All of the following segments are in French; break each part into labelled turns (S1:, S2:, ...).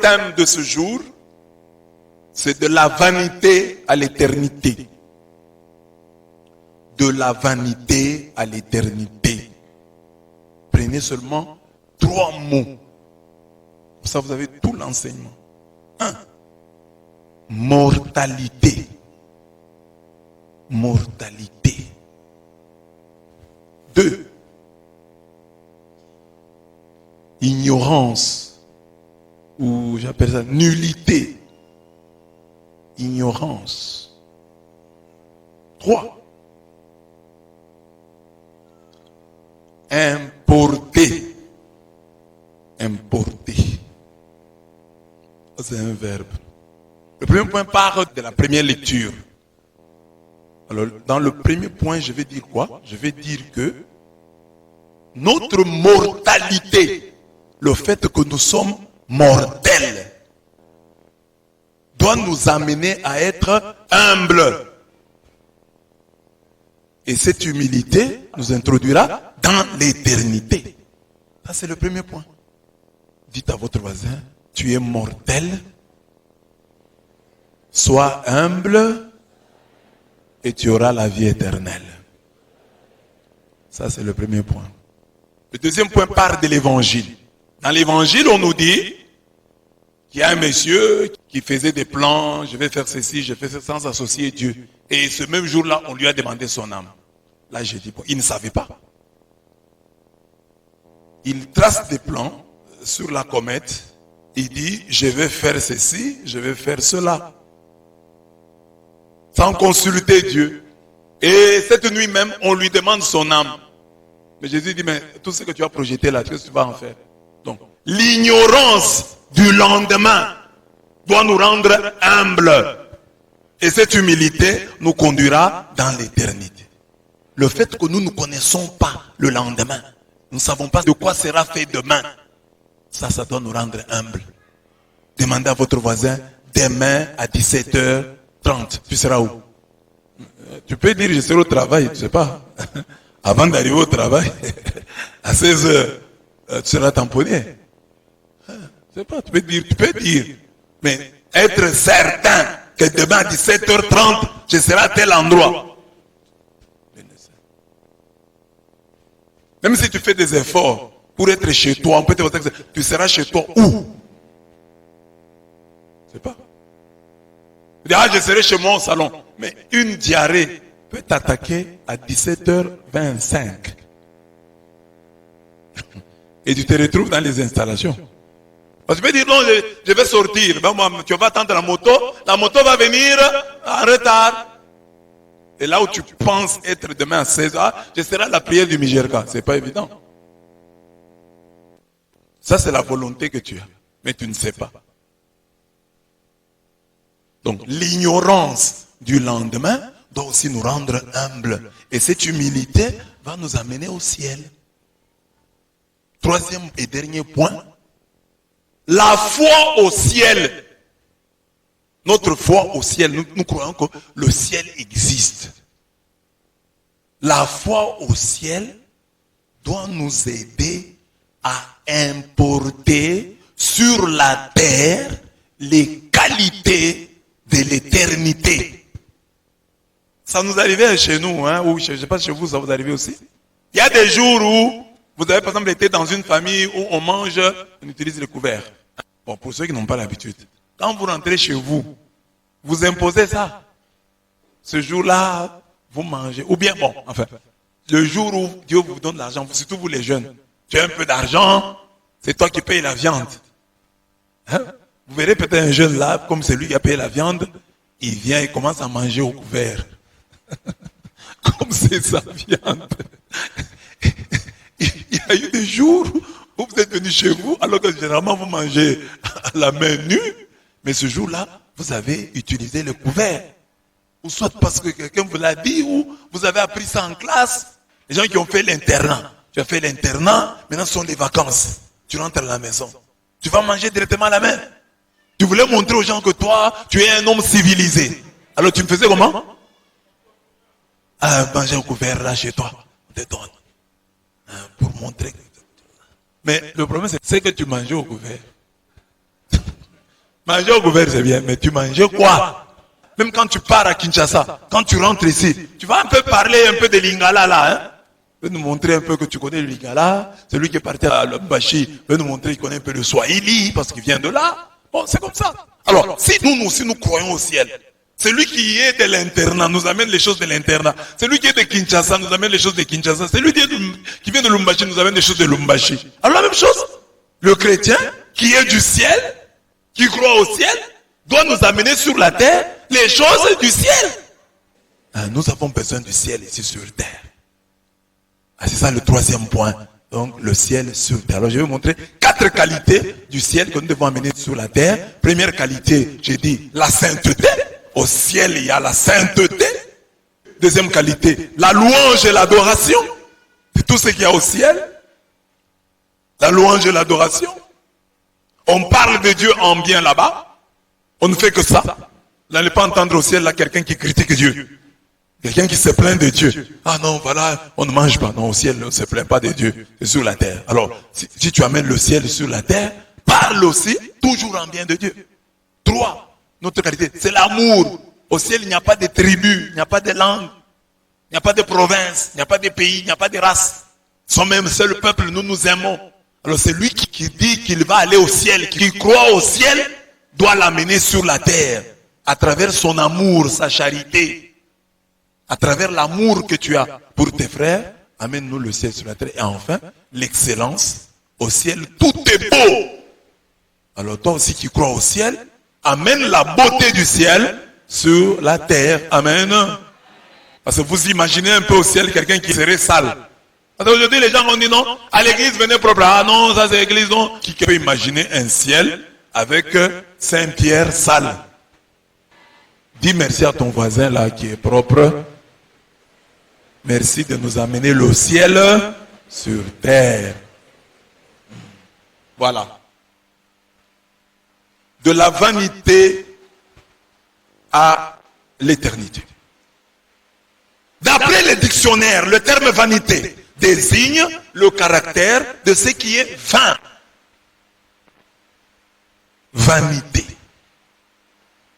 S1: thème de ce jour, c'est de la vanité à l'éternité. De la vanité à l'éternité. Prenez seulement 3 mots. Comme ça, vous avez tout l'enseignement. 1. Mortalité. Mortalité. 2. Ignorance. Ou j'appelle ça nullité. Ignorance. 3. Importer. Importer. C'est un verbe. Le premier point part de la première lecture. Alors, dans le premier point, je vais dire quoi? Je vais dire que notre mortalité, le fait que nous sommes mortels, doit nous amener à être humbles. Et cette humilité nous introduira dans l'éternité. Ça, c'est le premier point. Dites à votre voisin, tu es mortel, sois humble et tu auras la vie éternelle. Ça, c'est le premier point. Le deuxième point part de l'évangile. Dans l'évangile, on nous dit qu'il y a un monsieur qui faisait des plans, je vais faire ceci, je fais ça sans associer Dieu. Et ce même jour-là, on lui a demandé son âme. Là, j'ai dit, bon, il ne savait pas. Il trace des plans sur la comète. Il dit, je vais faire ceci, je vais faire cela. Sans consulter Dieu. Et cette nuit même, on lui demande son âme. Mais Jésus dit, mais tout ce que tu as projeté là, qu'est-ce que tu vas en faire? Donc, l'ignorance du lendemain doit nous rendre humbles. Et cette humilité nous conduira dans l'éternité. Le fait que nous ne connaissons pas le lendemain, nous ne savons pas de quoi sera fait demain, ça doit nous rendre humbles. Demandez à votre voisin, demain à 17h30, tu seras où? Tu peux dire, je serai au travail, tu ne sais pas. Avant d'arriver au travail, à 16h, tu seras tamponné. Je ne sais pas, tu peux dire. Mais être certain que demain à 17h30, je serai à tel endroit. Même si tu fais des efforts pour être chez toi, on peut te dire, tu seras chez toi où? Je ne sais pas. Tu dis, je serai chez moi au salon. Mais une diarrhée peut t'attaquer à 17h25. Et tu te retrouves dans les installations. Parce que tu peux dire, non, je vais sortir. Ben, moi, tu vas attendre la moto va venir en retard. Et là où tu penses être demain à 16h, je serai à la prière du Mijerka. Ce n'est pas évident. Ça, c'est la volonté que tu as. Mais tu ne sais pas. Donc, l'ignorance du lendemain doit aussi nous rendre humbles. Et cette humilité va nous amener au ciel. Troisième et dernier point. La foi au ciel. Notre foi au ciel, nous croyons que le ciel existe. La foi au ciel doit nous aider à importer sur la terre les qualités de l'éternité. Ça nous arrivait chez nous, ou je ne sais pas si chez vous, ça vous arrive aussi. Il y a des jours où vous avez par exemple été dans une famille où on mange, on utilise les couverts. Bon, pour ceux qui n'ont pas l'habitude. Quand vous rentrez chez vous, vous imposez ça. Ce jour-là, vous mangez. Ou bien, bon, enfin, le jour où Dieu vous donne l'argent, surtout vous les jeunes, tu as un peu d'argent, c'est toi qui payes la viande. Vous verrez peut-être un jeune là, comme celui qui a payé la viande, il vient et commence à manger au couvert. Comme c'est sa viande. Il y a eu des jours où vous êtes venu chez vous, alors que généralement vous mangez à la main nue, mais ce jour-là, vous avez utilisé le couvert. Ou soit parce que quelqu'un vous l'a dit, ou vous avez appris ça en classe. Les gens qui ont fait l'internat. Tu as fait l'internat, maintenant ce sont les vacances. Tu rentres à la maison. Tu vas manger directement à la main. Tu voulais montrer aux gens que toi, tu es un homme civilisé. Alors tu me faisais comment? Manger au couvert là chez toi. On te donne. Pour montrer. Mais le problème c'est que tu mangeais au couvert. Manger au gouvernement, c'est bien, mais tu manges quoi? Même quand tu pars à Kinshasa, quand tu rentres ici, tu vas un peu parler un peu de Lingala là, hein? Tu veux nous montrer un peu que tu connais le Lingala. Celui qui est parti à Lubumbashi veut nous montrer qu'il connaît un peu le Swahili parce qu'il vient de là. Bon, c'est comme ça. Alors, si nous croyons au ciel, celui qui est de l'internat nous amène les choses de l'internat. Celui qui est de Kinshasa nous amène les choses de Kinshasa. Celui qui vient de Lubumbashi nous amène les choses de Lubumbashi. Alors la même chose, le chrétien qui est du ciel, qui croit au ciel, doit nous amener sur la terre les choses du ciel. Nous avons besoin du ciel ici sur terre. C'est ça le troisième point. Donc le ciel sur terre. Alors je vais vous montrer 4 qualités du ciel que nous devons amener sur la terre. Première qualité, j'ai dit la sainteté. Au ciel, il y a la sainteté. Deuxième qualité, la louange et l'adoration. C'est tout ce qu'il y a au ciel. La louange et l'adoration. On parle de Dieu en bien là-bas. On ne fait que ça. Vous n'allez pas entendre au ciel là quelqu'un qui critique Dieu. Quelqu'un qui se plaint de Dieu. Ah non, voilà, on ne mange pas. Non, au ciel, on ne se plaint pas de Dieu. C'est sur la terre. Alors, si tu amènes le ciel sur la terre, parle aussi toujours en bien de Dieu. 3, notre qualité, c'est l'amour. Au ciel, il n'y a pas de tribus, il n'y a pas de langue, il n'y a pas de province, il n'y a pas de pays, il n'y a pas de race. Son même seul peuple, nous nous aimons. Alors c'est lui qui dit qu'il va aller au ciel, qui croit au ciel, doit l'amener sur la terre, à travers son amour, sa charité. À travers l'amour que tu as pour tes frères, amène-nous le ciel sur la terre. Et enfin, l'excellence. Au ciel, tout est beau. Alors toi aussi qui crois au ciel, amène la beauté du ciel sur la terre. Amen. Parce que vous imaginez un peu au ciel quelqu'un qui serait sale. Parce qu'aujourd'hui, les gens ont dit non, à l'église, venez propre. Ah non, ça c'est l'église, non. Qui peut imaginer un ciel avec Saint-Pierre sale? Dis merci à ton voisin là qui est propre. Merci de nous amener le ciel sur terre. Voilà. De la vanité à l'éternité. D'après les dictionnaires, le terme vanité désigne le caractère de ce qui est vain. Vanité.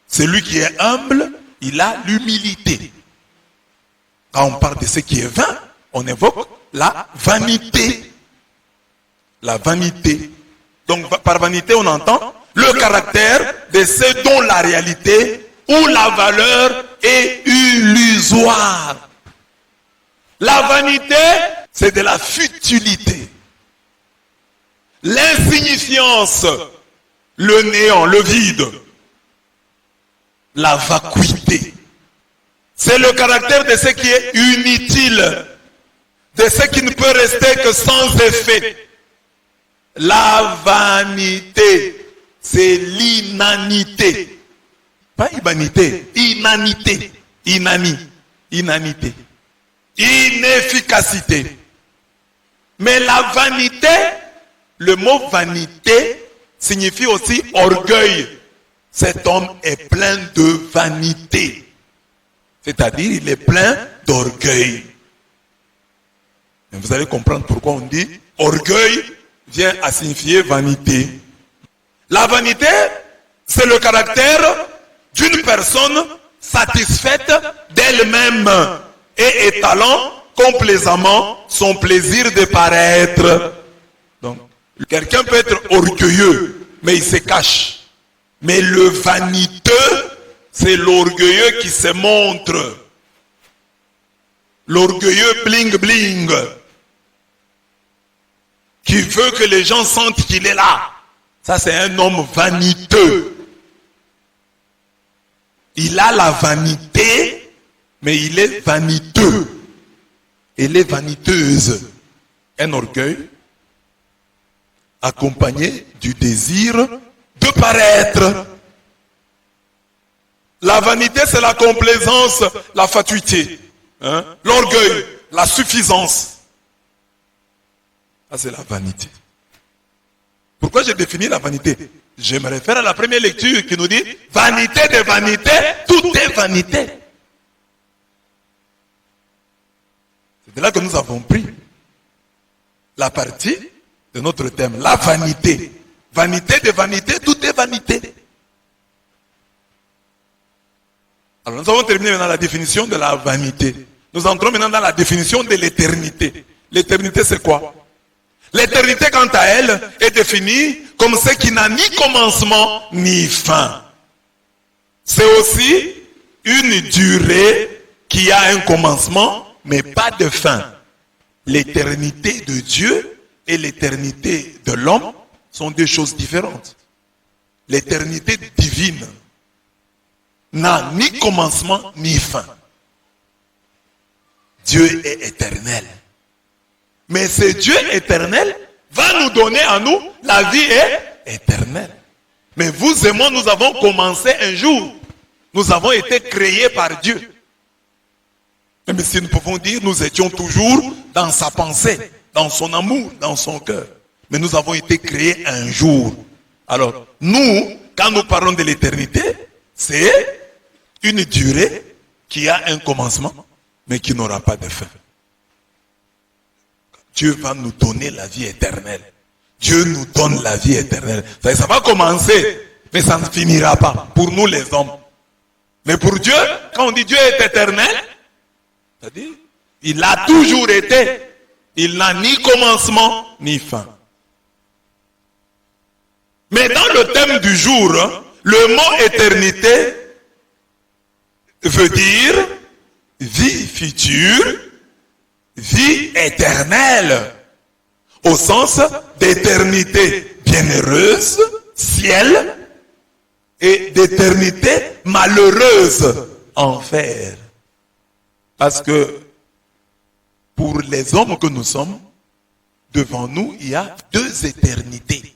S1: Celui qui est humble, il a l'humilité. Quand on parle de ce qui est vain, on évoque la vanité. La vanité. Donc par vanité, on entend le caractère de ce dont la réalité ou la valeur est illusoire. La vanité, c'est de la futilité. L'insignifiance, le néant, le vide. La vacuité. C'est le caractère de ce qui est inutile, de ce qui ne peut rester que sans effet. La vanité, c'est l'inanité. Pas humanité, inanité. Inanité. Inefficacité. Mais la vanité, le mot vanité signifie aussi orgueil. Cet homme est plein de vanité. C'est-à-dire, il est plein d'orgueil. Vous allez comprendre pourquoi on dit orgueil vient à signifier vanité. La vanité, c'est le caractère d'une personne satisfaite d'elle-même et étalant complaisamment son plaisir de paraître. Donc, quelqu'un peut être orgueilleux, mais il se cache. Mais le vaniteux, c'est l'orgueilleux qui se montre. L'orgueilleux bling bling. Qui veut que les gens sentent qu'il est là. Ça, c'est un homme vaniteux. Il a la vanité, mais il est vaniteux. Elle est vaniteuse. Un orgueil accompagné du désir de paraître. La vanité, c'est la complaisance, la fatuité. Hein? L'orgueil, la suffisance. Ça, c'est la vanité. Pourquoi j'ai défini la vanité? Je me réfère à la première lecture qui nous dit vanité de vanité, tout est vanité. C'est de là que nous avons pris la partie de notre thème, la vanité. Vanité de vanité, tout est vanité. Alors nous avons terminé maintenant la définition de la vanité. Nous entrons maintenant dans la définition de l'éternité. L'éternité c'est quoi? L'éternité quant à elle est définie comme ce qui n'a ni commencement ni fin. C'est aussi une durée qui a un commencement mais pas de fin. L'éternité de Dieu et l'éternité de l'homme sont deux choses différentes. L'éternité divine n'a ni commencement ni fin. Dieu est éternel. Mais ce Dieu éternel va nous donner à nous la vie est éternelle. Mais vous et moi, nous avons commencé un jour. Nous avons été créés par Dieu. Même si nous pouvons dire, nous étions toujours dans sa pensée, dans son amour, dans son cœur. Mais nous avons été créés un jour. Alors, nous, quand nous parlons de l'éternité, c'est une durée qui a un commencement, mais qui n'aura pas de fin. Dieu va nous donner la vie éternelle. Dieu nous donne la vie éternelle. Ça va commencer, mais ça ne finira pas pour nous les hommes. Mais pour Dieu, quand on dit Dieu est éternel, c'est-à-dire, il a toujours été. Il n'a ni commencement, ni fin. Mais dans le thème du jour, le mot éternité veut dire vie future, vie éternelle, au sens d'éternité bienheureuse, ciel, et d'éternité malheureuse, enfer. Parce que pour les hommes que nous sommes, devant nous, il y a deux éternités.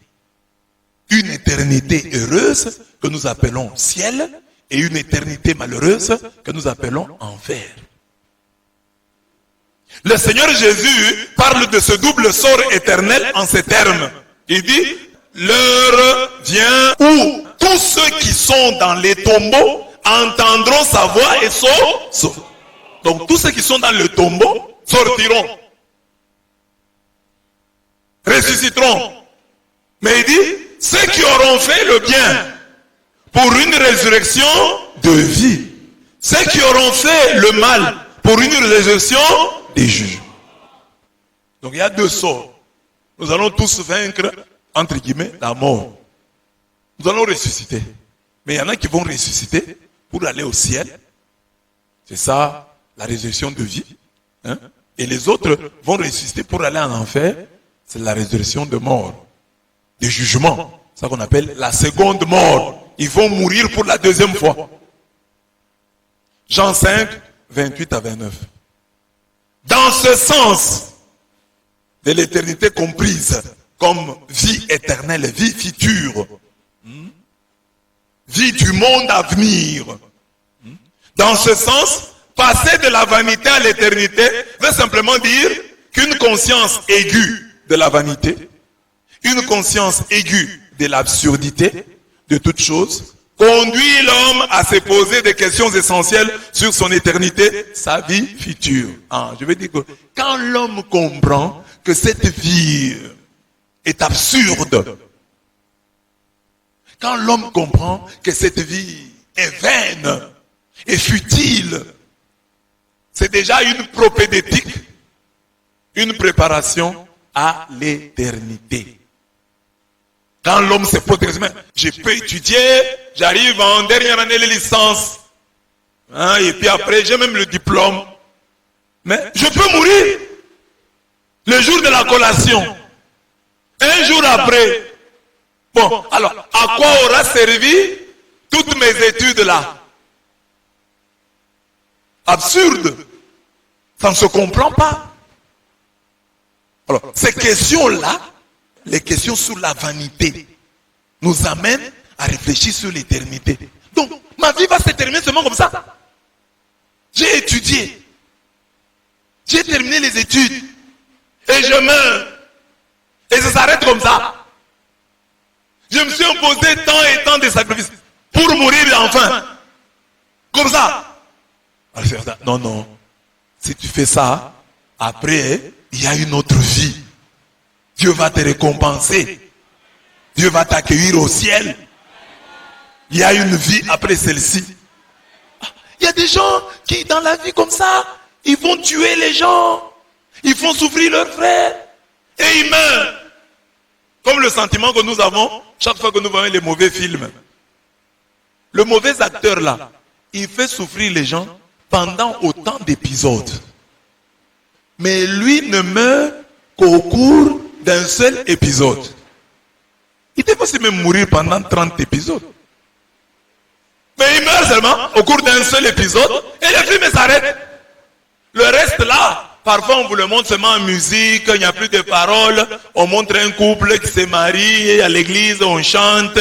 S1: Une éternité heureuse que nous appelons ciel et une éternité malheureuse que nous appelons enfer. Le Seigneur Jésus parle de ce double sort éternel en ces termes. Il dit, l'heure vient où tous ceux qui sont dans les tombeaux entendront sa voix et sauteront. Donc tous ceux qui sont dans le tombeau sortiront, ressusciteront. Mais il dit, ceux qui auront fait le bien pour une résurrection de vie, ceux qui auront fait le mal pour une résurrection des juges. Donc il y a deux sorts. Nous allons tous vaincre, entre guillemets, la mort. Nous allons ressusciter. Mais il y en a qui vont ressusciter pour aller au ciel. C'est ça, la résurrection de vie. Hein? Et les autres vont ressusciter pour aller en enfer. C'est la résurrection de mort, de jugement. C'est ça qu'on appelle la seconde mort. Ils vont mourir pour la deuxième fois. Jean 5, 28 à 29. Dans ce sens de l'éternité comprise comme vie éternelle, vie future, vie du monde à venir. Dans ce sens, passer de la vanité à l'éternité veut simplement dire qu'une conscience aiguë de la vanité, une conscience aiguë de l'absurdité de toute chose, conduit l'homme à se poser des questions essentielles sur son éternité, sa vie future. Je veux dire que quand l'homme comprend que cette vie est absurde, quand l'homme comprend que cette vie est vaine et futile, c'est déjà une propédétique, une préparation à l'éternité. Quand l'homme se pose des questions, je peux étudier, j'arrive en dernière année de licence, et puis après j'ai même le diplôme, mais je peux mourir le jour de la collation, un jour après. Bon, alors, à quoi aura servi toutes mes études là? Absurde. Ça ne se comprend pas. Alors, ces questions-là, les questions sur la vanité, nous amènent à réfléchir sur l'éternité. Donc, ma vie va se terminer seulement comme ça. J'ai étudié. J'ai terminé les études. Et je meurs. Et ça s'arrête comme ça. Je me suis imposé tant et tant de sacrifices pour mourir enfin. Comme ça. Non, non. Si tu fais ça, après, il y a une autre vie. Dieu va te récompenser. Dieu va t'accueillir au ciel. Il y a une vie après celle-ci. Il y a des gens qui, dans la vie comme ça, ils vont tuer les gens. Ils font souffrir leurs frères. Et ils meurent. Comme le sentiment que nous avons chaque fois que nous voyons les mauvais films. Le mauvais acteur là, il fait souffrir les gens pendant autant d'épisodes. Mais lui ne meurt qu'au cours d'un seul épisode. Il devait aussi même mourir pendant 30 épisodes. Mais il meurt seulement au cours d'un seul épisode et le film s'arrête. Le reste là, parfois on vous le montre seulement en musique, il n'y a plus de paroles. On montre un couple qui se marie à l'église, on chante,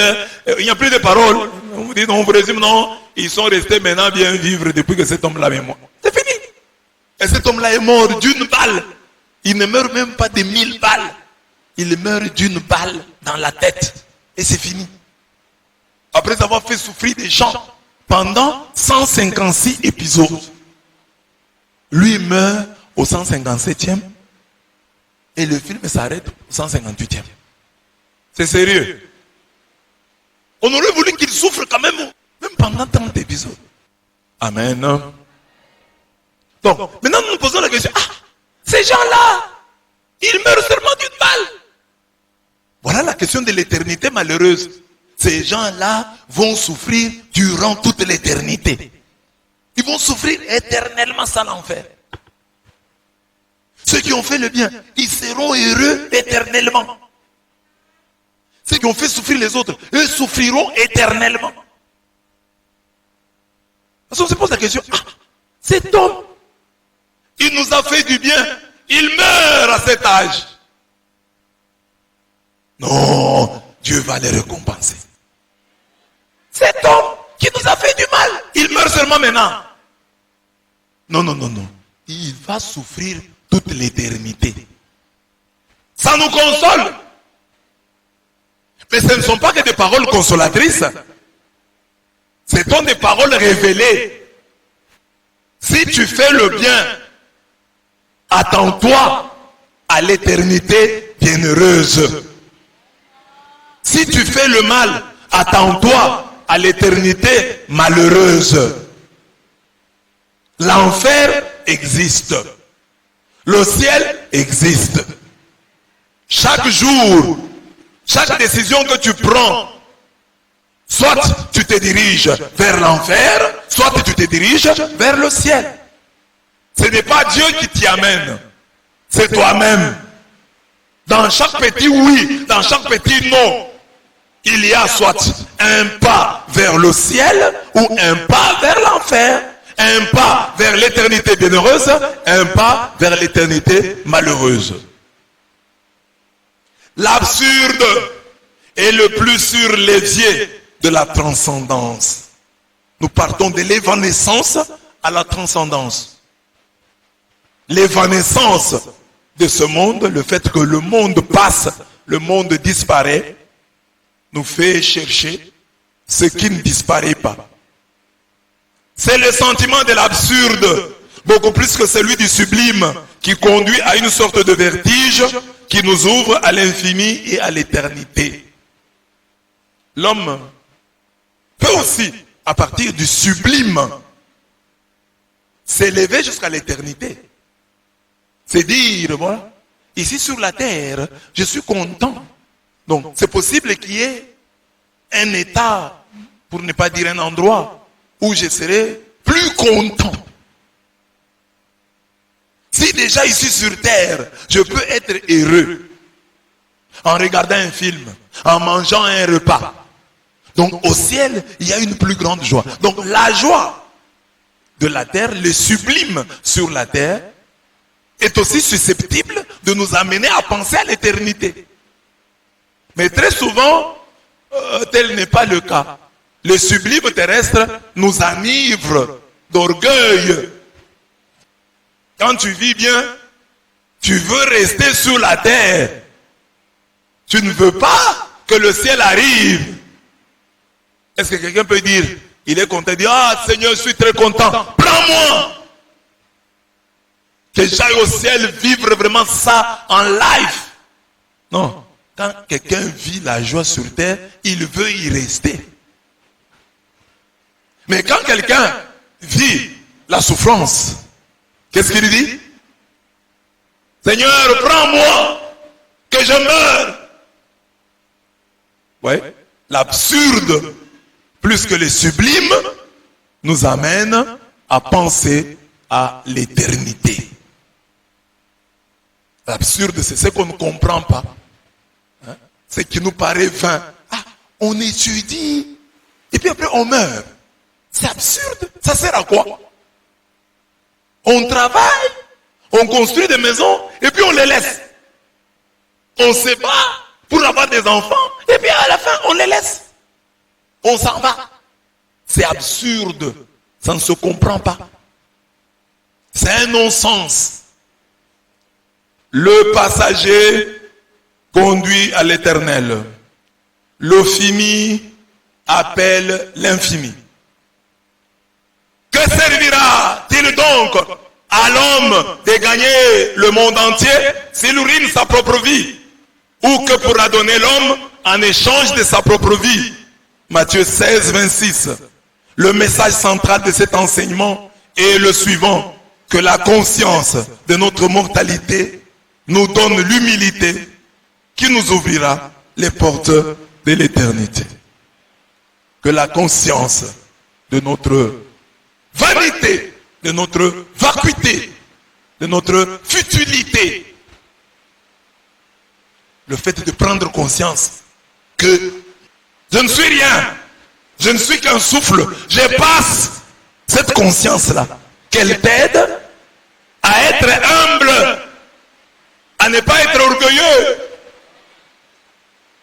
S1: il n'y a plus de paroles. On vous dit, on vous résume, non, ils sont restés maintenant bien vivre depuis que cet homme-là est mort. C'est fini. Et cet homme-là est mort d'une balle. Il ne meurt même pas de 1000 balles. Il meurt d'une balle dans la tête. Et c'est fini. Après avoir fait souffrir des gens pendant 156 épisodes. Lui meurt au 157e et le film s'arrête au 158e. C'est sérieux. On aurait voulu qu'il souffre quand même pendant 30 épisodes. Amen. Donc, maintenant nous nous posons la question, ces gens-là, ils meurent seulement d'une balle. Voilà la question de l'éternité malheureuse. Ces gens-là vont souffrir durant toute l'éternité. Ils vont souffrir éternellement sans l'enfer. Ceux qui ont fait le bien, ils seront heureux éternellement. Ceux qui ont fait souffrir les autres, eux souffriront éternellement. Parce qu'on se pose la question, cet homme, il nous a fait du bien, il meurt à cet âge. Non, Dieu va les récompenser. Cet homme qui nous a fait du mal, il meurt seulement maintenant. Non. Il va souffrir toute l'éternité. Ça nous console. Mais ce ne sont pas que des paroles consolatrices. Ce sont des paroles révélées. Si tu fais le bien, attends-toi à l'éternité bienheureuse. Si tu fais le mal, attends-toi à l'éternité malheureuse. L'enfer existe. Le ciel existe. Chaque jour, chaque décision que tu prends, soit tu te diriges vers l'enfer, soit tu te diriges vers le ciel. Ce n'est pas Dieu qui t'y amène, c'est toi-même. Dans chaque petit oui, dans chaque petit non, il y a soit un pas vers le ciel ou un pas vers l'enfer, un pas vers l'éternité bienheureuse, un pas vers l'éternité malheureuse. L'absurde est le plus sûr levier de la transcendance. Nous partons de l'évanescence à la transcendance. L'évanescence de ce monde, le fait que le monde passe, le monde disparaît, nous fait chercher ce qui ne disparaît pas. C'est le sentiment de l'absurde, beaucoup plus que celui du sublime, qui conduit à une sorte de vertige qui nous ouvre à l'infini et à l'éternité. L'homme peut aussi, à partir du sublime, s'élever jusqu'à l'éternité. C'est dire, voilà, ici sur la terre, je suis content. Donc, c'est possible qu'il y ait un état, pour ne pas dire un endroit, où je serai plus content. Si déjà ici sur terre, je peux être heureux en regardant un film, en mangeant un repas. Donc au ciel, il y a une plus grande joie. Donc la joie de la terre, le sublime sur la terre, est aussi susceptible de nous amener à penser à l'éternité. Mais très souvent, tel n'est pas le cas. Le sublime terrestre nous enivre d'orgueil. Quand tu vis bien, tu veux rester sur la terre. Tu ne veux pas que le ciel arrive. Est-ce que quelqu'un peut dire, il est content, dire, Seigneur, je suis très content, prends-moi. Que j'aille au ciel vivre vraiment ça en live. Non. Quand quelqu'un vit la joie sur terre, il veut y rester. Mais quand quelqu'un vit la souffrance, qu'est-ce qu'il dit? Seigneur, prends-moi, que je meure. Oui, l'absurde, plus que le sublime, nous amène à penser à l'éternité. L'absurde, c'est ce qu'on ne comprend pas. Hein? Ce qui nous paraît vain. Ah, on étudie, et puis après on meurt. C'est absurde. Ça sert à quoi? On travaille, on construit des maisons, et puis on les laisse. On se bat pour avoir des enfants, et puis à la fin, on les laisse. On s'en va. C'est absurde. Ça ne se comprend pas. C'est un non-sens. Le passager conduit à l'éternel. L'euphémie appelle l'infini. Que servira-t-il donc à l'homme de gagner le monde entier s'il ruine sa propre vie? Ou que pourra donner l'homme en échange de sa propre vie? Matthieu 16, 26. Le message central de cet enseignement est le suivant: que la conscience de notre mortalité nous donne l'humilité qui nous ouvrira les portes de l'éternité. Que la conscience de notre vanité, de notre vacuité, de notre futilité, le fait de prendre conscience que je ne suis rien, je ne suis qu'un souffle, je passe, cette conscience-là, qu'elle t'aide à être humble, à ne pas être orgueilleux.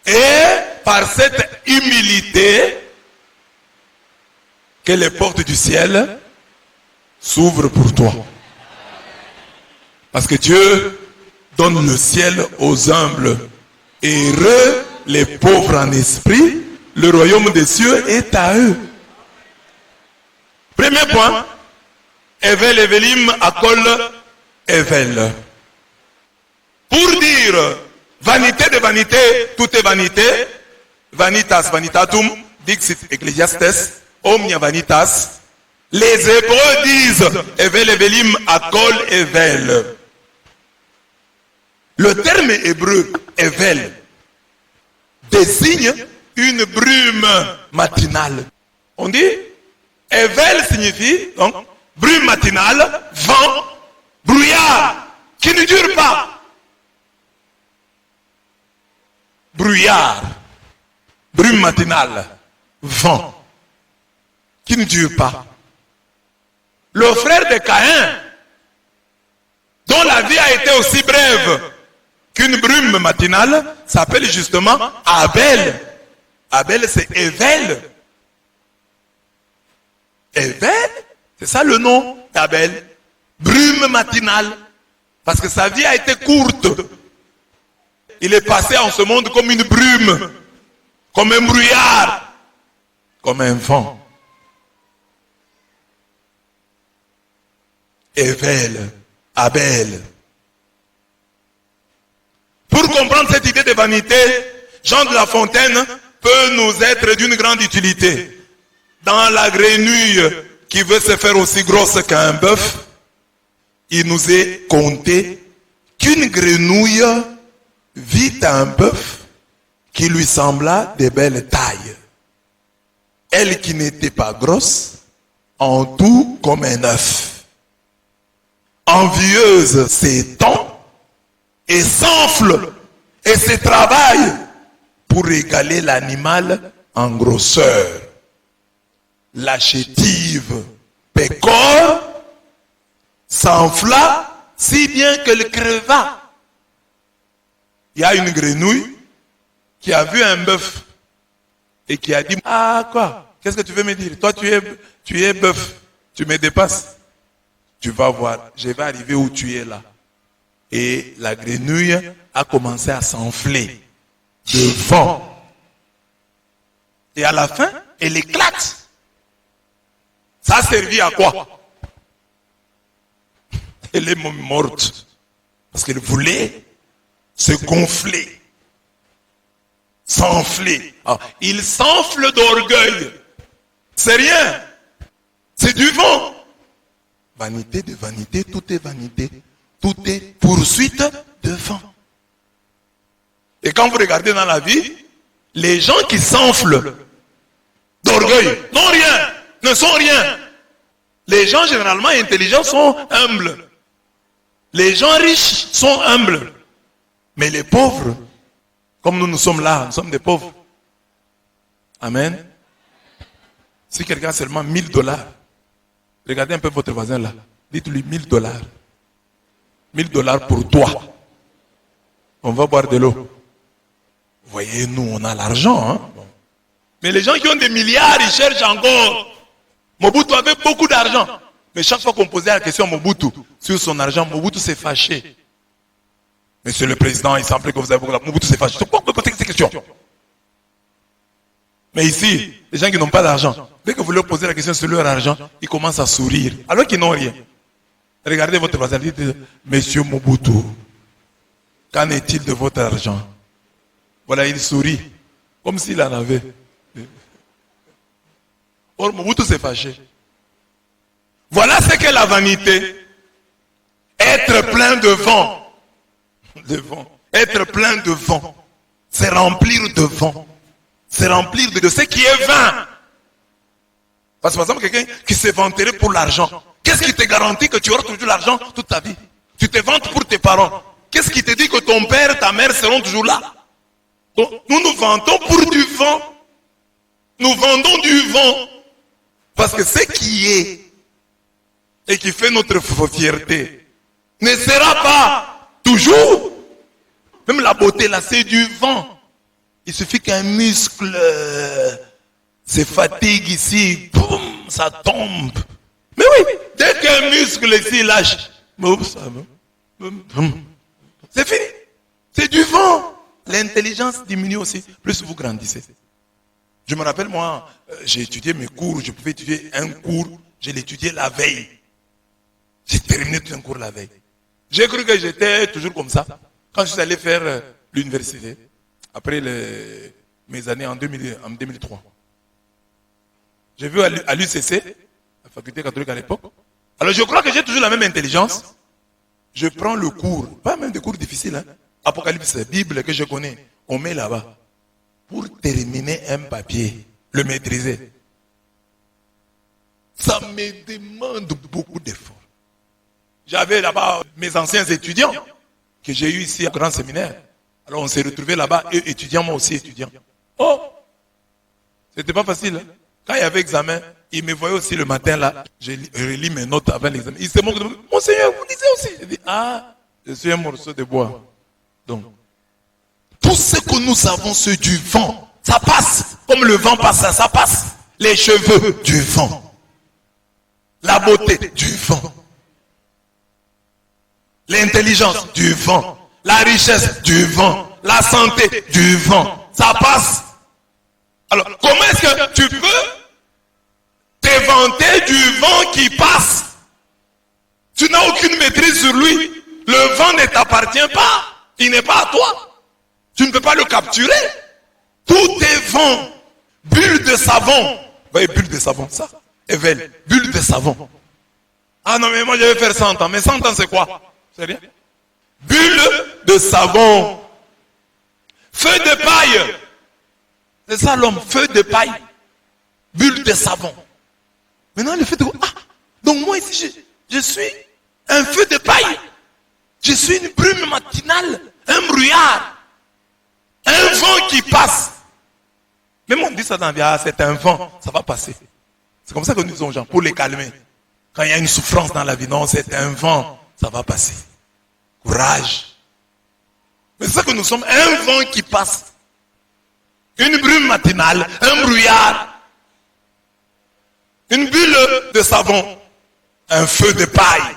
S1: Et par cette humilité, que les portes du ciel s'ouvrent pour toi. Parce que Dieu donne le ciel aux humbles. Heureux les pauvres en esprit, le royaume des cieux est à eux. Premier point, Evel, Evelim, Akol, Evel. Pour dire vanité de vanité, tout est vanité, vanitas vanitatum, dixit Ecclesiastes, omnia vanitas. Les Hébreux disent Evel, Evelim, Akol, Evel. Le terme hébreu Evel désigne une brume matinale. On dit Evel signifie donc brume matinale, vent, brouillard qui ne dure pas. Brouillard, brume matinale, vent qui ne dure pas. Le frère de Caïn, dont la vie a été aussi brève qu'une brume matinale, s'appelle justement Abel. Abel, c'est Evel. Evel, c'est ça le nom d'Abel. Brume matinale. Parce que sa vie a été courte. Il est passé en ce monde comme une brume, comme un brouillard, comme un vent. Evel, Abel. Pour comprendre cette idée de vanité, Jean de La Fontaine peut nous être d'une grande utilité. Dans la grenouille qui veut se faire aussi grosse qu'un bœuf, il nous est conté qu'une grenouille vit un bœuf qui lui sembla de belle taille. Elle qui n'était pas grosse, en tout comme un œuf. Envieuse s'étend et s'enfle et se travaille pour égaler l'animal en grosseur. La chétive pécore s'enfla si bien qu'elle creva. Il y a une grenouille qui a vu un bœuf et qui a dit: ah quoi, qu'est-ce que tu veux me dire? Toi tu es bœuf, tu me dépasses. Tu vas voir, je vais arriver où tu es là. Et la grenouille a commencé à s'enfler de vent. Et à la fin, elle éclate. Ça a servi à quoi? Elle est morte. Parce qu'elle voulait se gonfler. S'enfler. Alors, il s'enfle d'orgueil. C'est rien. C'est du vent. Vanité de vanité, tout est vanité. Tout est poursuite de vent. Et quand vous regardez dans la vie, les gens qui s'enflent d'orgueil n'ont rien, ne sont rien. Les gens généralement intelligents sont humbles. Les gens riches sont humbles. Mais les pauvres, comme nous sommes là, nous sommes des pauvres. Amen. Si quelqu'un a seulement $1000, regardez un peu votre voisin là. Dites-lui $1000. $1000 pour toi. On va boire de l'eau. Vous voyez, nous, on a l'argent. Hein? Mais les gens qui ont des milliards, ils cherchent encore. Mobutu avait beaucoup d'argent. Mais chaque fois qu'on posait la question à Mobutu sur son argent, Mobutu s'est fâché. Monsieur le Président, il semblait que vous avez beaucoup d'argent. Mobutu s'est fâché. Pourquoi vous posez ces questions? Mais ici, les gens qui n'ont pas d'argent, dès que vous leur posez la question sur leur argent, ils commencent à sourire. Alors qu'ils n'ont rien. Regardez votre voisin, dites, Monsieur Mobutu, qu'en est-il de votre argent? Voilà, il sourit, comme s'il en avait. Or, Mobutu s'est fâché. Voilà ce qu'est la vanité. Être plein de vent. De vent. Être plein de vent. C'est remplir de vent. C'est remplir de ce qui est vain. Parce que par exemple, quelqu'un qui s'est vanté pour l'argent. Qu'est-ce qui te garantit que tu auras toujours l'argent toute ta vie? Tu te vantes pour tes parents. Qu'est-ce qui te dit que ton père, ta mère seront toujours là? Donc, nous nous vantons pour du vent. Nous vendons du vent. Parce que ce qui est et qui fait notre fierté ne sera pas toujours. Même la beauté là, c'est du vent. Il suffit qu'un muscle se fatigue ici, boum, ça tombe. Mais oui, dès qu'un muscle ici lâche, c'est fini. C'est du vent. L'intelligence diminue aussi, plus vous grandissez. Je me rappelle, moi, j'ai étudié mes cours, je pouvais étudier un cours, je l'étudiais la veille. J'ai terminé tout un cours la veille. J'ai cru que j'étais toujours comme ça. Quand je suis allé faire l'université, après mes années en 2003, j'ai vu à l'UCC, la faculté catholique à l'époque. Alors je crois que j'ai toujours la même intelligence. Je prends le cours, pas même des cours difficiles, hein. Apocalypse, Bible que je connais, on met là-bas. Pour terminer un papier, le maîtriser. Ça me demande beaucoup d'efforts. J'avais là-bas mes anciens étudiants que j'ai eu ici au grand séminaire. Alors on s'est retrouvés là-bas, eux étudiants, moi aussi étudiant. Oh, c'était pas facile. Hein? Quand il y avait examen, ils me voyaient aussi le matin là. Je relis mes notes avant l'examen. Ils se moquent de moi. Monseigneur, vous lisez aussi. Je dis, ah, je suis un morceau de bois. Donc, tout ce que nous avons, c'est du vent. Ça passe. Comme le vent passe, ça passe. Les cheveux, du vent. La beauté, du vent. L'intelligence, du vent. La richesse, du vent. La santé, du vent. Ça passe. Alors, comment est-ce que tu peux te vanter du vent qui passe? Tu n'as aucune maîtrise sur lui. Le vent ne t'appartient pas. Il n'est pas à toi. Tu ne peux pas le capturer. Tout est vent. Bulle de savon. Vous voyez, bulle de savon, ça. Evel, bulle de savon. Ah non, mais moi je vais faire 100 ans. Mais 100 ans, c'est quoi? C'est rien. Bulle de savon. Feu de paille. C'est ça l'homme, feu de paille. Bulle de savon. Maintenant, le fait de... Ah, donc moi ici, je suis un feu de paille. Je suis une brume matinale, un brouillard, un vent qui passe. Même on dit ça dans la vie, ah, c'est un vent, ça va passer. C'est comme ça que nous disons aux gens, pour les calmer. Quand il y a une souffrance dans la vie, non, c'est un vent, ça va passer. Courage. Mais c'est ça que nous sommes, un vent qui passe. Une brume matinale, un brouillard, une bulle de savon, un feu de paille.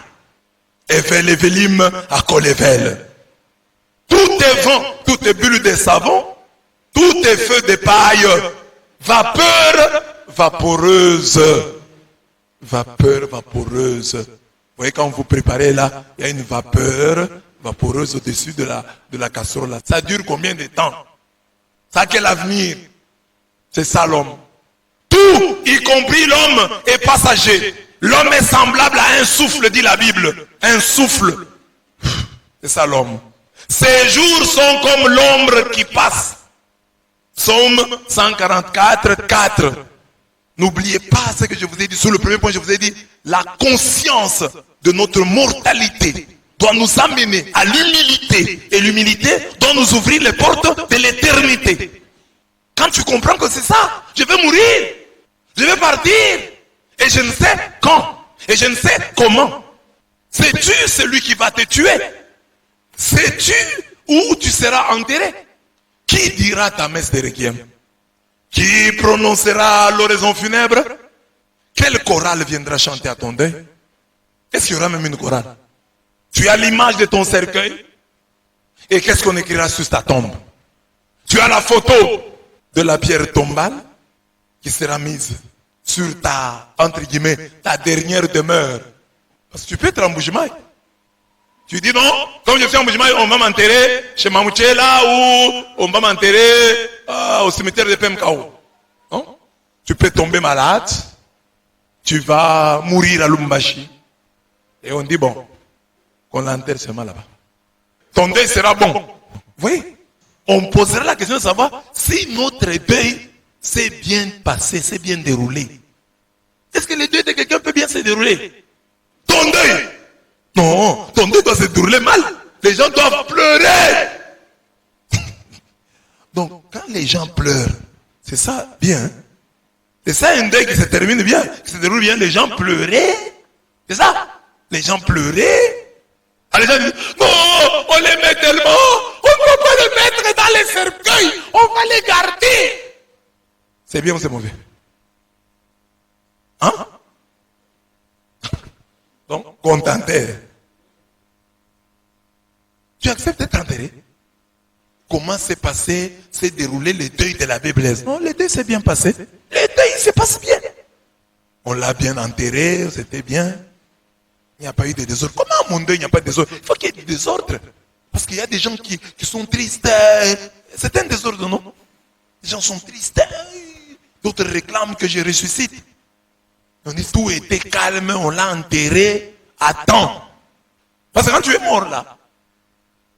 S1: Evel, Evelim, Akolevel. Tout est vent, tout est bulle de savon, tout est feu de paille, vapeur vaporeuse. Vapeur vaporeuse. Vous voyez, quand vous préparez là, il y a une vapeur vaporeuse au-dessus de la casserole. Là. Ça dure combien de temps? Ça a quel avenir? C'est ça l'homme. Tout Tout, y compris l'homme, est passager. L'homme est semblable à un souffle, dit la Bible. Un souffle. C'est ça l'homme. Ces jours sont comme l'ombre qui passe. Psaume 144, 4. N'oubliez pas ce que je vous ai dit. Sur le premier point, je vous ai dit, la conscience de notre mortalité doit nous amener à l'humilité. Et l'humilité doit nous ouvrir les portes de l'éternité. Quand tu comprends que c'est ça, je vais mourir. Je vais partir. Et je ne sais quand. Et je ne sais comment. Sais-tu celui qui va te tuer? Sais-tu où tu seras enterré? Qui dira ta messe de requiem? Qui prononcera l'oraison funèbre? Quelle chorale viendra chanter à ton deuil? Est-ce qu'il y aura même une chorale? Tu as l'image de ton cercueil. Et qu'est-ce qu'on écrira sur ta tombe? Tu as la photo de la pierre tombale qui sera mise sur ta, entre guillemets, ta dernière demeure. Parce que tu peux être en Bujimaï. Tu dis non, comme je suis en Bujimaï, on va m'enterrer chez Mamouchela ou on va m'enterrer au cimetière de PMKO. Non? Tu peux tomber malade, tu vas mourir à Lumbashi. Et on dit bon, qu'on l'enterre seulement là-bas. Ton deuil sera bon. Oui. On posera la question de savoir si notre deuil s'est bien passé, s'est bien déroulé. Est-ce que le deuil de quelqu'un peut bien se dérouler? Ton deuil? Non, ton deuil doit se dérouler mal. Les gens doivent pleurer. Donc, quand les gens pleurent, c'est ça bien. C'est ça un deuil qui se termine bien, qui se déroule bien. Les gens pleuraient. C'est ça. Les gens pleuraient. Ah, les gens disent, non, on les met tellement, on ne peut pas les mettre dans les cercueils, on va les garder. C'est bien ou c'est mauvais? Hein? Donc, contenté. Tu acceptes d'être enterré? Comment s'est déroulé le deuil de la Bible? Non, le deuil s'est bien passé. Le deuil se passe bien. On l'a bien enterré, c'était bien. Il n'y a pas eu de désordre. Comment mon deuil, il n'y a pas de désordre? Il faut qu'il y ait du désordre. Parce qu'il y a des gens qui sont tristes. C'est un désordre, non? Les gens sont tristes. D'autres réclament que je ressuscite. On dit tout était calme, on l'a enterré à temps. Parce que quand tu es mort là,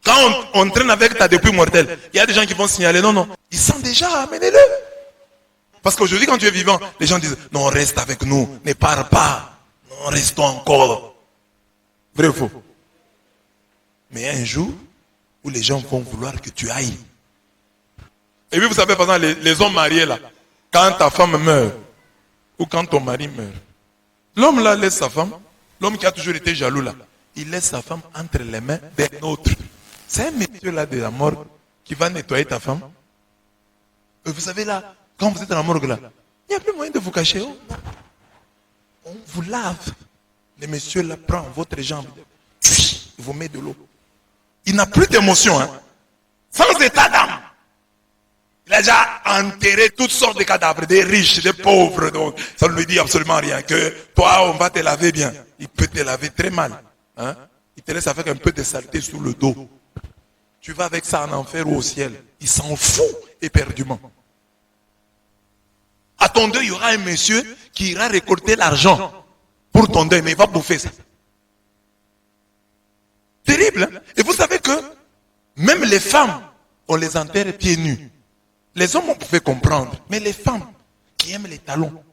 S1: quand on traîne avec ta dépouille mortelle, il y a des gens qui vont signaler, non, ils sont déjà, amenez-le. Parce qu'aujourd'hui, quand tu es vivant, les gens disent, non, reste avec nous, ne pars pas, non, restons encore. Vrai ou faux? Mais un jour où les gens vont vouloir que tu ailles. Et puis vous savez, par exemple, les hommes mariés là, quand ta femme meurt, ou quand ton mari meurt, l'homme là laisse sa femme, l'homme qui a toujours été jaloux là, il laisse sa femme entre les mains d'un autre. C'est un monsieur là de la morgue qui va nettoyer ta femme. Et vous savez là, quand vous êtes dans la morgue là, il n'y a plus moyen de vous cacher. Oh. On vous lave. Le monsieur là prend votre jambe, il vous met de l'eau. Il n'a plus d'émotion, hein. Sans état d'âme. Il a déjà enterré toutes sortes de cadavres, des riches, des pauvres, donc ça ne lui dit absolument rien. Que toi, on va te laver bien. Il peut te laver très mal. Hein? Il te laisse avec un peu de saleté sous le dos. Tu vas avec ça en enfer ou au ciel. Il s'en fout éperdument. À ton deuil, il y aura un monsieur qui ira récolter l'argent pour ton deuil, mais il va bouffer ça. Terrible, hein? Et vous savez que même les femmes, on les enterre pieds nus. Les hommes, on pouvait comprendre, mais les femmes qui aiment les talons,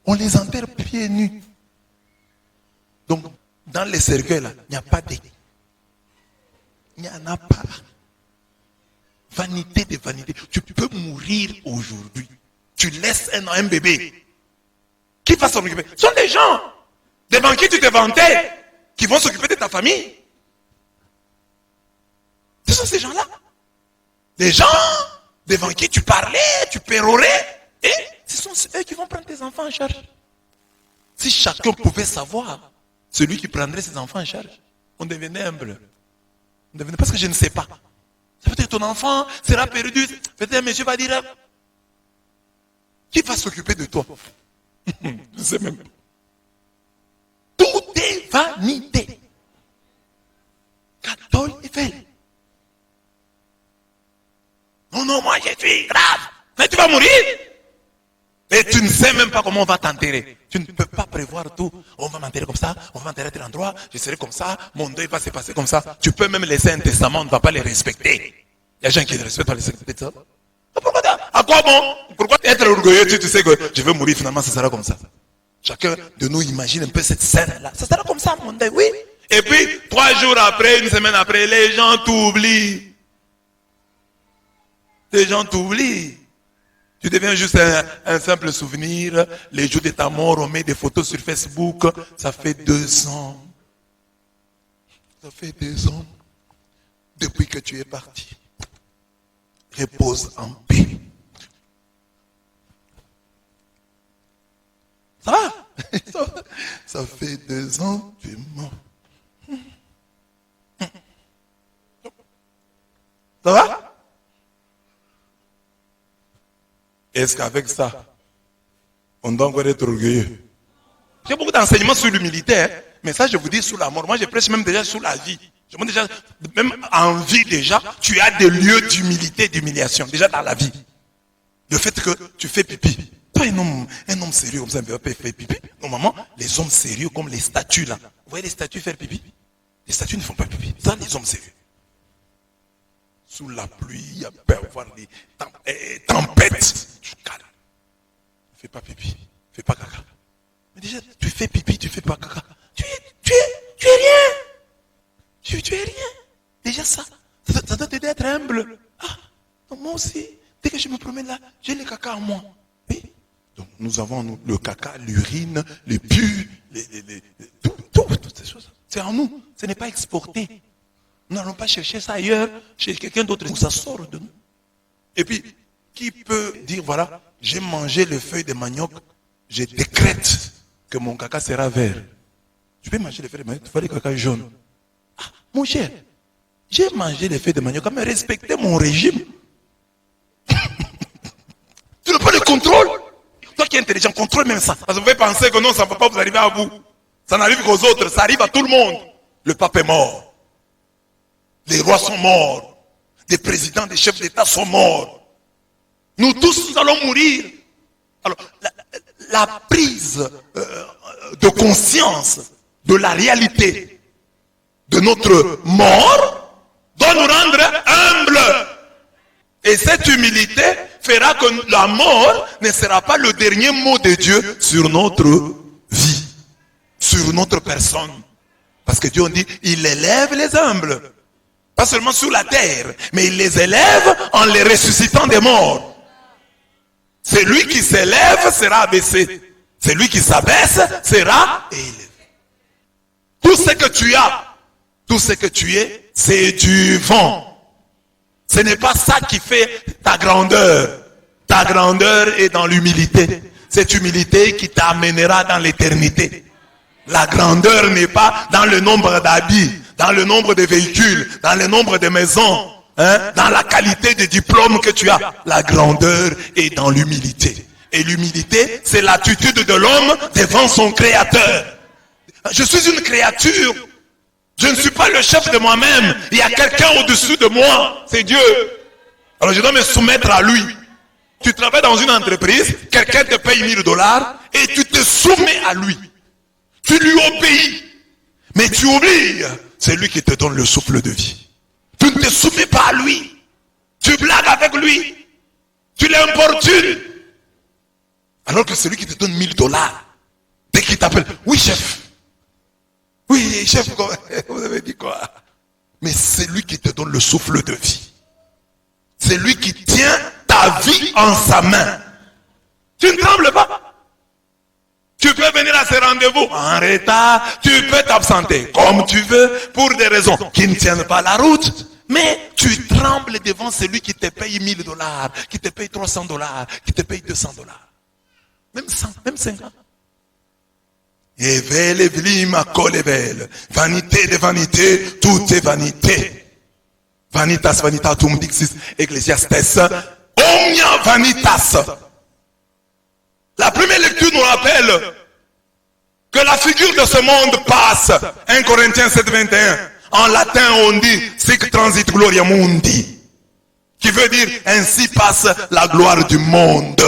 S1: on les enterre pieds nus. Donc, dans les cercueils, là, il n'y a pas de... Il n'y en a pas. Vanité de vanité. Tu peux mourir aujourd'hui. Tu laisses un bébé. Qui va s'en occuper? Ce sont des gens devant qui tu te vantais, qui vont s'occuper de ta famille. Ce sont ces gens-là. Des gens devant qui tu parlais, tu pérorais, et ce sont eux qui vont prendre tes enfants en charge. Si chacun pouvait savoir celui qui prendrait ses enfants en charge, on devenait humble. On devenait, parce que je ne sais pas. Peut-être ton enfant sera perdu. Peut-être un monsieur va dire, qui va s'occuper de toi? Je ne sais même pas. Tout est vanité. Cathol et fait. Non, moi je suis grave. Mais tu vas mourir. Et tu ne sais même pas comment on va t'enterrer. Tu ne peux pas prévoir tout. On va m'enterrer comme ça, on va m'enterrer à tel endroit, je serai comme ça, mon deuil va se passer comme ça. Tu peux même laisser un testament, on ne va pas les respecter. Il y a des gens qui ne respectent pas les testaments. À quoi bon? Pourquoi être orgueilleux? Tu sais que je vais mourir, finalement, ça sera comme ça. Chacun de nous imagine un peu cette scène-là. Ça sera comme ça, mon deuil, oui. Et puis, 3 jours après, une semaine après, les gens t'oublient. Les gens t'oublient. Tu deviens juste un simple souvenir. Les jours de ta mort, on met des photos sur Facebook. Ça fait 2 ans. Ça fait 2 ans depuis que tu es parti. Repose en paix. Ça va? Ça fait 2 ans, tu es mort. Ça va? Est-ce qu'avec ça, on doit encore être orgueilleux? J'ai beaucoup d'enseignements sur l'humilité, hein, mais ça je vous dis sur la mort. Moi je prêche même déjà sur la vie. Je montre déjà, même en vie déjà, tu as des lieux d'humilité, d'humiliation, déjà dans la vie. Le fait que tu fais pipi. Toi un homme sérieux comme ça, ne peut pas faire pipi. Normalement, les hommes sérieux comme les statues là. Vous voyez les statues faire pipi? Les statues ne font pas pipi. Ça les hommes sérieux. Sous la pluie, il y a peur de voir des tempêtes. Tu calmes. Fais pas pipi, fais pas caca. Mais déjà, tu fais pipi, tu fais pas caca. Tu es rien. Tu es rien. Déjà ça doit t'aider à être humble. Ah, donc moi aussi, dès que je me promène là, j'ai le caca en moi. Oui. Donc nous avons le caca, l'urine, le pu, toutes ces choses. C'est en nous, ce n'est pas exporté. Nous n'allons pas chercher ça ailleurs, chez quelqu'un d'autre. Ça sort de nous. Et puis, qui peut dire, voilà, j'ai mangé les feuilles de manioc, je décrète que mon caca sera vert. Je peux manger les feuilles de manioc, tu vois les caca jaunes. Ah, mon cher, j'ai mangé les feuilles de manioc, mais respectez mon régime. Tu n'as pas de contrôle. Toi qui es intelligent, contrôle même ça. Parce que vous pouvez penser que non, ça ne va pas vous arriver à vous. Ça n'arrive qu'aux autres, ça arrive à tout le monde. Le pape est mort. Les rois sont morts. Des présidents, des chefs d'État sont morts. Nous tous, nous allons mourir. Alors, la prise de conscience de la réalité de notre mort doit nous rendre humbles. Et cette humilité fera que la mort ne sera pas le dernier mot de Dieu sur notre vie, sur notre personne. Parce que Dieu dit, il élève les humbles. Pas seulement sur la terre, mais il les élève en les ressuscitant des morts. Celui qui s'élève sera abaissé. Celui qui s'abaisse sera élevé. Tout ce que tu as, tout ce que tu es, c'est du vent. Ce n'est pas ça qui fait ta grandeur. Ta grandeur est dans l'humilité. Cette humilité qui t'amènera dans l'éternité. La grandeur n'est pas dans le nombre d'habits, dans le nombre de véhicules, dans le nombre de maisons, hein, dans la qualité des diplômes que tu as. La grandeur est dans l'humilité. Et l'humilité, c'est l'attitude de l'homme devant son créateur. Je suis une créature. Je ne suis pas le chef de moi-même. Il y a quelqu'un au-dessus de moi. C'est Dieu. Alors je dois me soumettre à lui. Tu travailles dans une entreprise, quelqu'un te paye $1000 et tu te soumets à lui. Tu lui obéis. Mais tu oublies, c'est lui qui te donne le souffle de vie. Tu ne te soumets pas à lui. Tu blagues avec lui. Tu l'importunes. Alors que celui qui te donne $1000, dès qu'il t'appelle, oui chef. Oui chef, vous avez dit quoi? Mais c'est lui qui te donne le souffle de vie. C'est lui qui tient ta vie en sa main. Tu ne trembles pas. Tu peux venir à ce rendez-vous en retard, tu peux t'absenter comme tu veux pour des raisons qui ne tiennent pas la route. Mais tu trembles devant celui qui te paye $1000, qui te paye $300, qui te paye $200. Même 100, même 50. Vanité de vanité, tout est vanité. Vanitas vanitatum dixis ecclesiastes. Omnia vanitas. La première lecture nous rappelle que la figure de ce monde passe. 1 Corinthiens 7, 21. En latin on dit sic transit gloria mundi. Qui veut dire ainsi passe la gloire du monde.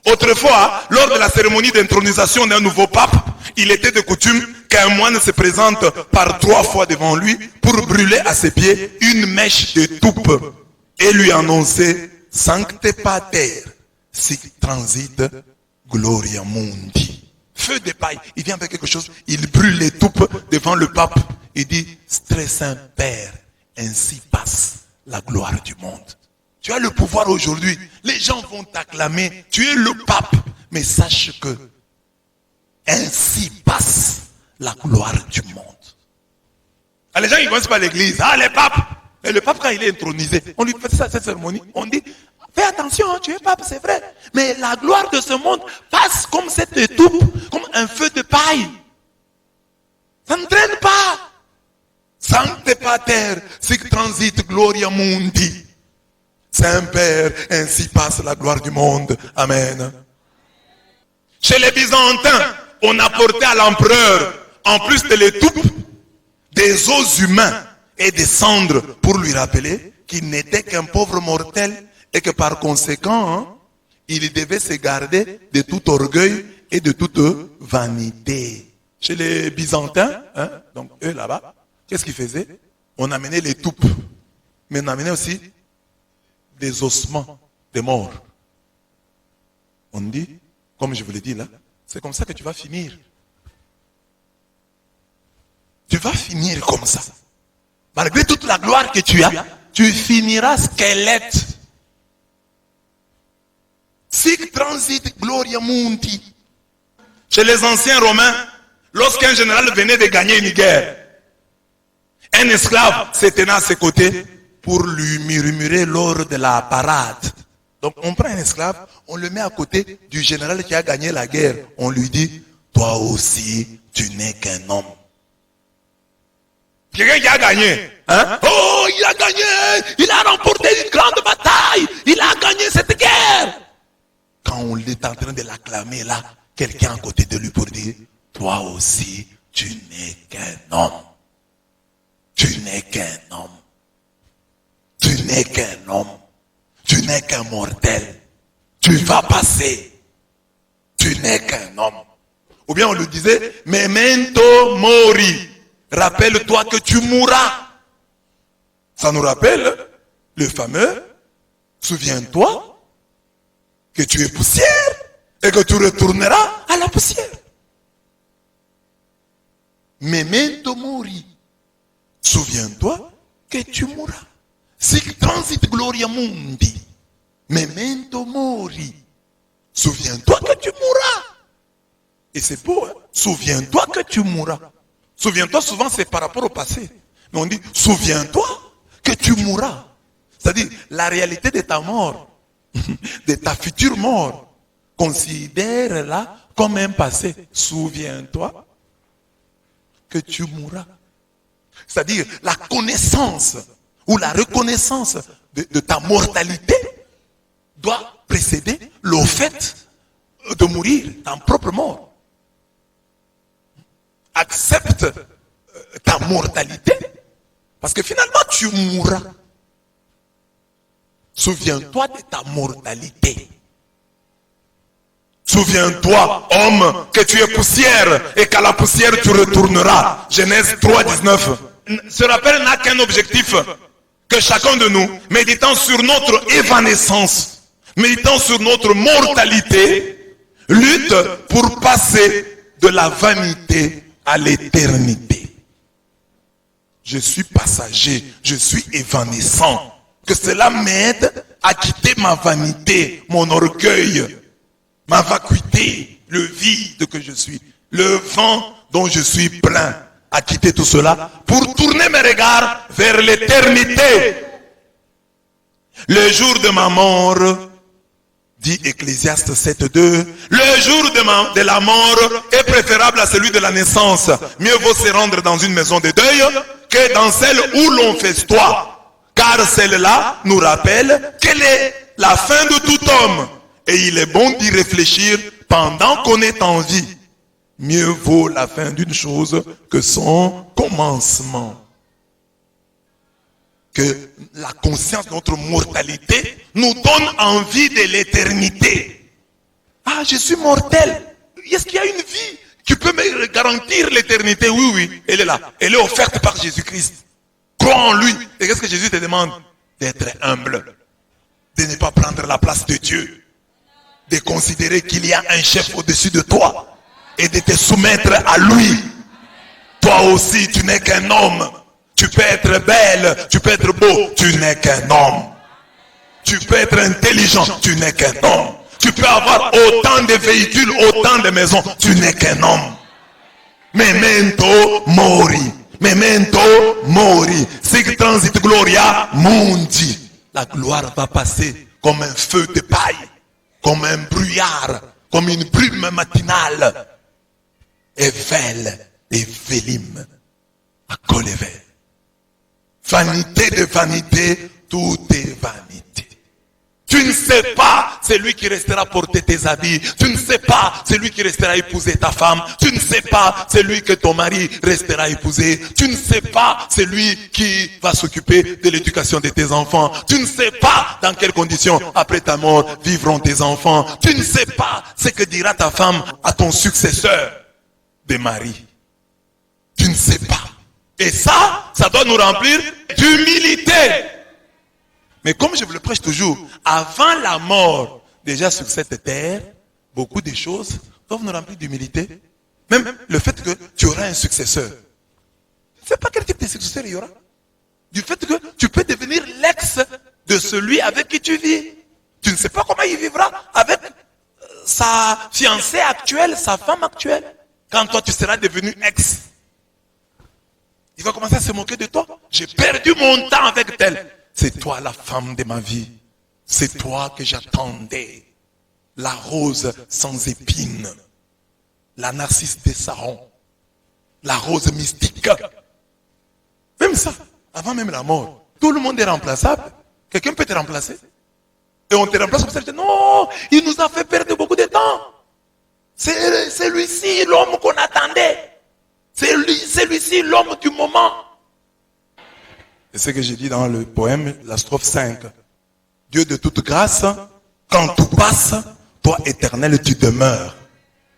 S1: Autrefois, lors de la cérémonie d'intronisation d'un nouveau pape, il était de coutume qu'un moine se présente par 3 fois devant lui pour brûler à ses pieds une mèche de toupe et lui annoncer « Sancte Pater, sic transit gloria mundi ». Feu de paille, il vient avec quelque chose, il brûle les toupes devant le pape. Il dit « Très saint Père, ainsi passe la gloire du monde ». Tu as le pouvoir aujourd'hui. Les gens vont t'acclamer. Tu es le pape. Mais sache que ainsi passe la gloire du monde. Ah, les gens ils vont pas à l'église. Ah, les papes. Et le pape, quand il est intronisé, on lui fait ça, cette cérémonie. On dit, fais attention, tu es pape, c'est vrai. Mais la gloire de ce monde passe comme cette toupe, comme un feu de paille. Ça ne traîne pas. Sancte Pater, sic transit gloria mundi. Saint-Père, ainsi passe la gloire du monde. Amen. Chez les Byzantins, on apportait à l'empereur, en plus de l'étoupe, des os humains et des cendres pour lui rappeler qu'il n'était qu'un pauvre mortel et que par conséquent, il devait se garder de tout orgueil et de toute vanité. Chez les Byzantins, donc eux là-bas, qu'est-ce qu'ils faisaient? On amenait les toupes, mais on amenait aussi des ossements des morts. On dit, comme je vous l'ai dit là, c'est comme ça que tu vas finir. Tu vas finir comme ça. Malgré toute la gloire que tu as, tu finiras squelette. Sic transit gloria mundi. Chez les anciens Romains, lorsqu'un général venait de gagner une guerre, un esclave se tenait à ses côtés pour lui murmurer lors de la parade. Donc on prend un esclave, on le met à côté du général qui a gagné la guerre. On lui dit, toi aussi, tu n'es qu'un homme. Quelqu'un qui a gagné. Hein? Oh, il a gagné, il a remporté une grande bataille, il a gagné cette guerre. Quand on est en train de l'acclamer là, quelqu'un à côté de lui pour dire, toi aussi, tu n'es qu'un homme. Tu n'es qu'un homme. Tu n'es qu'un homme. Tu n'es qu'un mortel. Tu vas passer. Tu n'es qu'un homme. Ou bien on lui disait, memento mori. Rappelle-toi que tu mourras. Ça nous rappelle le fameux, souviens-toi que tu es poussière et que tu retourneras à la poussière. Memento mori. Souviens-toi que tu mourras. Sic transit gloria mundi. Memento mori. Souviens-toi que tu mourras. Et c'est beau, hein? Souviens-toi que tu mourras. Souviens-toi, souvent c'est par rapport au passé. Mais on dit, souviens-toi que tu mourras. C'est-à-dire, la réalité de ta mort, de ta future mort, considère-la comme un passé. Souviens-toi que tu mourras. C'est-à-dire, la connaissance ou la reconnaissance de ta mortalité doit précéder le fait de mourir, ta propre mort. Accepte ta mortalité, parce que finalement tu mourras. Souviens-toi de ta mortalité. Souviens-toi, homme, que tu es poussière et qu'à la poussière tu retourneras. Genèse 3, 19. Ce rappel n'a qu'un objectif, que chacun de nous, méditant sur notre évanescence, méditant sur notre mortalité, lutte pour passer de la vanité à l'éternité. Je suis passager, je suis évanescent. Que cela m'aide à quitter ma vanité, mon orgueil, ma vacuité, le vide que je suis, le vent dont je suis plein, à quitter tout cela pour tourner mes regards vers l'éternité. Le jour de ma mort, dit Ecclésiaste 7.2, le jour de la mort est préférable à celui de la naissance. Mieux vaut se rendre dans une maison de deuil que dans celle où l'on festoie. Car celle-là nous rappelle quelle est la fin de tout homme. Et il est bon d'y réfléchir pendant qu'on est en vie. Mieux vaut la fin d'une chose que son commencement. Que la conscience de notre mortalité nous donne envie de l'éternité. Ah, je suis mortel. Est-ce qu'il y a une vie qui peut me garantir l'éternité? Oui, oui, elle est là. Elle est offerte par Jésus-Christ. Crois en lui. Et qu'est-ce que Jésus te demande? D'être humble. De ne pas prendre la place de Dieu. De considérer qu'il y a un chef au-dessus de toi. Et de te soumettre à lui. Toi aussi, tu n'es qu'un homme. Tu peux être belle, tu peux être beau, tu n'es qu'un homme. Tu peux être intelligent, tu n'es qu'un homme. Tu peux avoir autant de véhicules, autant de maisons, tu n'es qu'un homme. Memento mori. Memento mori. Sic transit gloria mundi. La gloire va passer comme un feu de paille, comme un brouillard, comme une brume matinale. Evel et Vélim à Colével. Vanité de vanité, tout est vanité. Tu ne sais pas celui qui restera porter tes habits. Tu ne sais pas celui qui restera épouser ta femme. Tu ne sais pas celui que ton mari restera épouser. Tu ne sais pas celui qui va s'occuper de l'éducation de tes enfants. Tu ne sais pas dans quelles conditions après ta mort vivront tes enfants. Tu ne sais pas ce que dira ta femme à ton successeur de mari. Tu ne sais pas. Et ça doit nous remplir d'humilité. Mais comme je vous le prêche toujours, avant la mort, déjà sur cette terre, beaucoup de choses doivent nous remplir d'humilité. Même le fait que tu auras un successeur. Tu ne sais pas quel type de successeur il y aura. Du fait que tu peux devenir l'ex de celui avec qui tu vis. Tu ne sais pas comment il vivra avec sa fiancée actuelle, sa femme actuelle. Quand toi tu seras devenu ex. Il va commencer à se moquer de toi. J'ai perdu mon temps avec tel. C'est toi la femme de ma vie. C'est toi que j'attendais. La rose sans épines. La narcisse de Saron. La rose mystique. Même ça, avant même la mort. Tout le monde est remplaçable. Quelqu'un peut te remplacer. Et on te remplace comme ça. Je dis, non, il nous a fait perdre beaucoup de temps. C'est celui-ci l'homme qu'on attendait. C'est celui-ci l'homme du moment. C'est ce que j'ai dit dans le poème, la strophe 5. Dieu de toute grâce, quand tout passe, toi éternel tu demeures.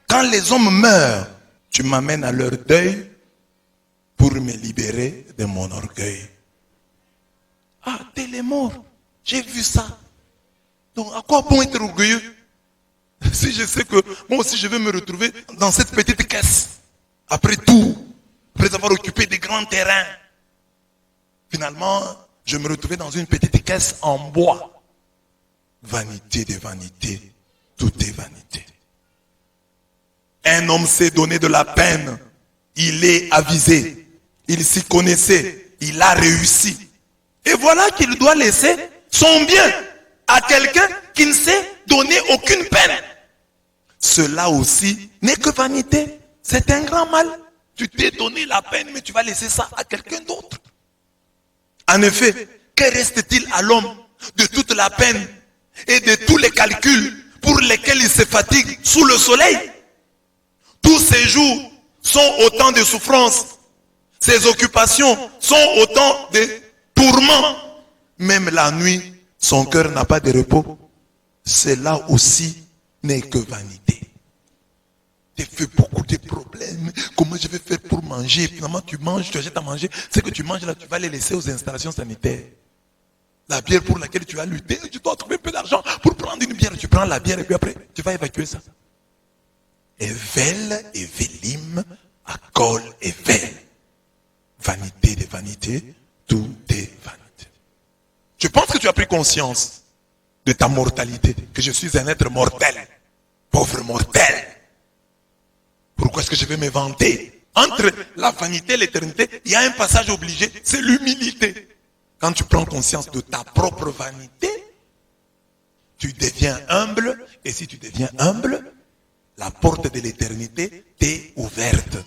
S1: Quand les hommes meurent, tu m'amènes à leur deuil pour me libérer de mon orgueil. Ah, tel est mort. J'ai vu ça. Donc à quoi bon être orgueilleux? Si je sais que moi aussi je vais me retrouver dans cette petite caisse. Après tout, après avoir occupé des grands terrains, finalement, je me retrouvais dans une petite caisse en bois. Vanité de vanité, tout est vanité. Un homme s'est donné de la peine, il est avisé, il s'y connaissait, il a réussi. Et voilà qu'il doit laisser son bien à quelqu'un qui ne s'est donné aucune peine. Cela aussi n'est que vanité. C'est un grand mal. Tu t'es donné la peine, mais tu vas laisser ça à quelqu'un d'autre. En effet, que reste-t-il à l'homme de toute la peine et de tous les calculs pour lesquels il se fatigue sous le soleil? Tous ses jours sont autant de souffrances. Ses occupations sont autant de tourments. Même la nuit, son cœur n'a pas de repos. Cela aussi n'est que vanité. Tu fais beaucoup de problèmes. Comment je vais faire pour manger? Finalement, tu manges, tu achètes à manger. Ce que tu manges là, tu vas les laisser aux installations sanitaires. La bière pour laquelle tu as lutté, tu dois trouver un peu d'argent pour prendre une bière. Tu prends la bière et puis après, tu vas évacuer ça. Evel et Vélim, Akol et Vel. Vanité de vanité, tout est vanité. Je pense que tu as pris conscience de ta mortalité, que je suis un être mortel, pauvre mortel. Pourquoi est-ce que je vais me vanter? Entre la vanité et l'éternité, il y a un passage obligé, c'est l'humilité. Quand tu prends conscience de ta propre vanité, tu deviens humble, et si tu deviens humble, la porte de l'éternité t'est ouverte.